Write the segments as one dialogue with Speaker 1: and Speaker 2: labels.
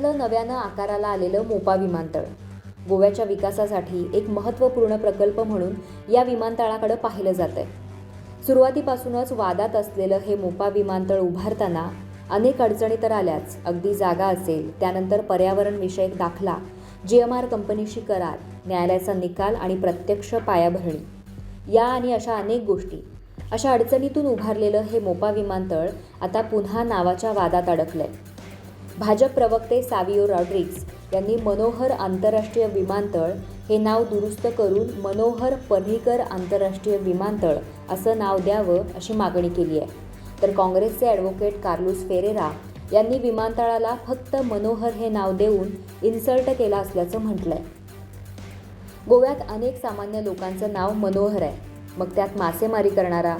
Speaker 1: गोव्यातलं नव्यानं आकाराला आलेलं मोपा विमानतळ गोव्याच्या विकासासाठी एक महत्त्वपूर्ण प्रकल्प म्हणून या विमानतळाकडे पाहिलं जातंय। सुरुवातीपासूनच वादात असलेलं हे मोपा विमानतळ उभारताना अनेक अडचणी तर आल्याच। अगदी जागा असेल, त्यानंतर पर्यावरण विषयक दाखला, GMR कंपनीशी करार, न्यायालयाचा निकाल आणि प्रत्यक्ष पायाभरणी या आणि अशा अनेक गोष्टी। अशा अडचणीतून उभारलेलं हे मोपा विमानतळ आता पुन्हा नावाच्या वादात अडकलंय। भाजप प्रवक्ते सॅव्हियो रॉड्रिग्स यांनी मनोहर आंतरराष्ट्रीय विमानतळ हे नाव दुरुस्त करून मनोहर पर्रीकर आंतरराष्ट्रीय विमानतळ असं नाव द्यावं अशी मागणी केली आहे। तर काँग्रेसचे ॲडव्होकेट कार्लोस फेरेरा यांनी विमानतळाला फक्त मनोहर हे नाव देऊन इन्सल्ट केला असल्याचं म्हटलंय। गोव्यात अनेक सामान्य लोकांचं नाव मनोहर आहे, मग त्यात मासेमारी करणारा,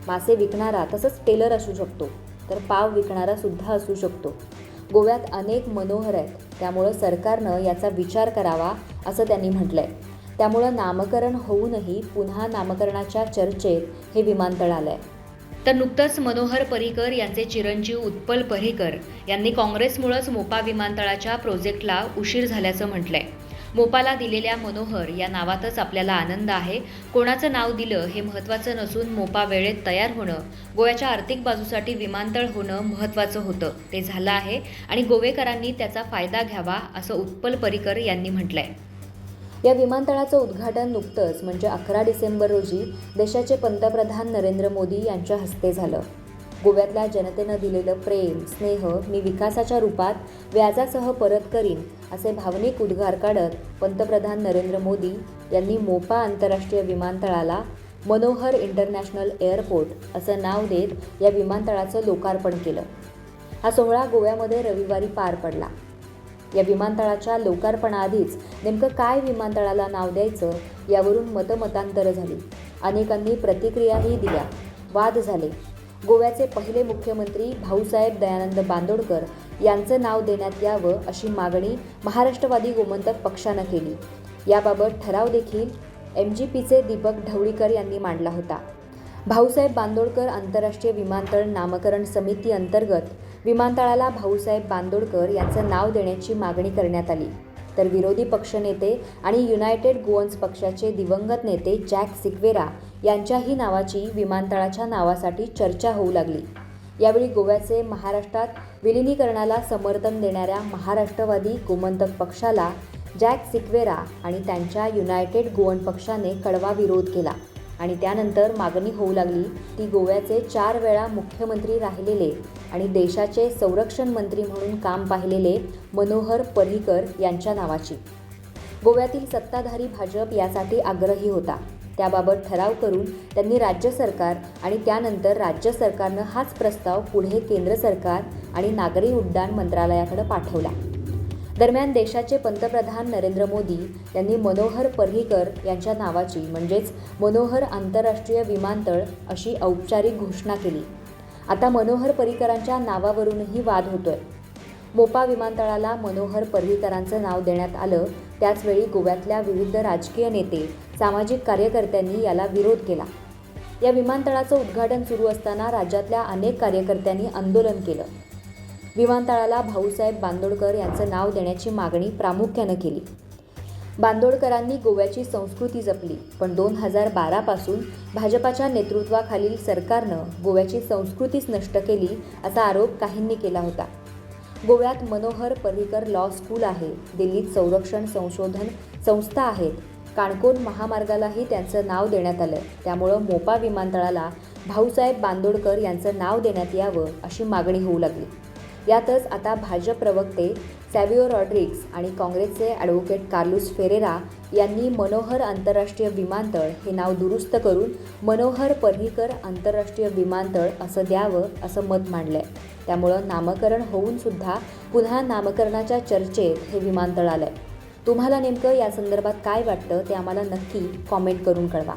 Speaker 1: मासे विकणारा, तसंच टेलर असू शकतो, तर पाव विकणारा सुद्धा असू शकतो। गोव्यात अनेक मनोहर आहेत, त्यामुळं सरकारनं याचा विचार करावा असं त्यांनी म्हटलंय। त्यामुळं नामकरण होऊनही पुन्हा नामकरणाच्या चर्चेत हे विमानतळ आलंय। तर नुकतंच मनोहर पर्रीकर यांचे चिरंजीव उत्पल पर्रीकर यांनी काँग्रेसमुळेच मोपा विमानतळाच्या प्रोजेक्टला उशीर झाल्याचं म्हटलंय। मोपाला दिलेल्या मनोहर या नावातच आपल्याला आनंद आहे। कोणाचं नाव दिलं हे महत्त्वाचं नसून मोपा वेळेत तयार होणं, गोव्याच्या आर्थिक बाजूसाठी विमानतळ होणं महत्त्वाचं होतं, ते झालं आहे आणि गोवेकरांनी त्याचा फायदा घ्यावा असं उत्पल पर्रीकर यांनी म्हटलंय। या विमानतळाचं उद्घाटन नुकतंच म्हणजे 11 डिसेंबर रोजी देशाचे पंतप्रधान नरेंद्र मोदी यांच्या हस्ते झालं। गोव्यातल्या जनतेनं दिलेलं प्रेम, स्नेह मी विकासाच्या रूपात व्याजासह परत करीन असे भावनिक उद्गार काढत पंतप्रधान नरेंद्र मोदी यांनी मोपा आंतरराष्ट्रीय विमानतळाला मनोहर इंटरनॅशनल एअरपोर्ट असं नाव देत या विमानतळाचं लोकार्पण केलं। हा सोहळा गोव्यामध्ये रविवारी पार पडला। या विमानतळाच्या लोकार्पणाआधीच नेमकं काय विमानतळाला नाव द्यायचं यावरून मतमतांतरं झाली। अनेकांनी प्रतिक्रियाही दिल्या, वाद झाले। गोव्याचे पहिले मुख्यमंत्री भाऊसाहेब दयानंद बांदोडकर यांचं नाव देण्यात यावं अशी मागणी महाराष्ट्रवादी गोमंतक पक्षानं केली। याबाबत ठराव देखील MGPचे दीपक ढवळीकर यांनी मांडला होता। भाऊसाहेब बांदोडकर आंतरराष्ट्रीय विमानतळ नामकरण समिती अंतर्गत विमानतळाला भाऊसाहेब बांदोडकर यांचं नाव देण्याची मागणी करण्यात आली। तर विरोधी पक्षनेते आणि युनायटेड गोवन्स पक्षाचे दिवंगत नेते जॅक सिक्वेरा यांच्याही नावाची विमानतळाच्या नावासाठी चर्चा होऊ लागली। यावेळी गोव्याचे महाराष्ट्रात विलिनीकरणाला समर्थन देणाऱ्या महाराष्ट्रवादी गोमंतक पक्षाला जॅक सिक्वेरा आणि त्यांच्या युनायटेड गोवन पक्षाने कडवा विरोध केला आणि त्यानंतर मागणी होऊ लागली ती गोव्याचे 4 वेळा मुख्यमंत्री राहिलेले आणि देशाचे संरक्षण मंत्री म्हणून काम पाहिलेले मनोहर पर्रीकर यांच्या नावाची। गोव्यातील सत्ताधारी भाजप यासाठी आग्रही होता। त्याबाबत ठराव करून त्यांनी राज्य सरकार आणि त्यानंतर राज्य सरकारनं हाच प्रस्ताव पुढे केंद्र सरकार आणि नागरी उड्डाण मंत्रालयाकडे पाठवला। दरम्यान देशाचे पंतप्रधान नरेंद्र मोदी यांनी मनोहर पर्रीकर यांच्या नावाची म्हणजेच मनोहर आंतरराष्ट्रीय विमानतळ अशी औपचारिक घोषणा केली। आता मनोहर पर्रीकरांच्या नावावरूनही वाद होतोय। मोपा विमानतळाला मनोहर पर्रीकरांचं नाव देण्यात आलं, त्याचवेळी गोव्यातल्या विविध राजकीय नेते, सामाजिक कार्यकर्त्यांनी याला विरोध केला। या विमानतळाचं उद्घाटन सुरू असताना राज्यातल्या अनेक कार्यकर्त्यांनी आंदोलन केलं। विमानतळाला भाऊसाहेब बांदोडकर यांचं नाव देण्याची मागणी प्रामुख्यानं केली। बांदोडकरांनी गोव्याची संस्कृती जपली, पण 2012 पासून भाजपाच्या नेतृत्वाखालील सरकारनं गोव्याची संस्कृतीच नष्ट केली असा आरोप काहींनी केला होता। गोव्यात मनोहर पर्रीकर लॉ स्कूल आहे, दिल्लीत संरक्षण संशोधन संस्था आहेत, काणकोण महामार्गालाही त्यांचं नाव देण्यात आलं। त्यामुळं मोपा विमानतळाला भाऊसाहेब बांदोडकर यांचं नाव देण्यात यावं अशी मागणी होऊ लागली। यातच आता भाजप प्रवक्ते सॅव्हियो रॉड्रिग्स आणि काँग्रेसचे ॲडव्होकेट कार्लोस फेरेरा यांनी मनोहर आंतरराष्ट्रीय विमानतळ हे नाव दुरुस्त करून मनोहर पर्रीकर आंतरराष्ट्रीय विमानतळ असं द्यावं असं मत मांडलंय। त्यामुळं नामकरण होऊन सुद्धा पुन्हा नामकरणाच्या चर्चेत हे विमानतळ आलंय। तुम्हाला नेमकं या संदर्भात काय वाटतं ते आम्हाला नक्की कॉमेंट करून कळवा।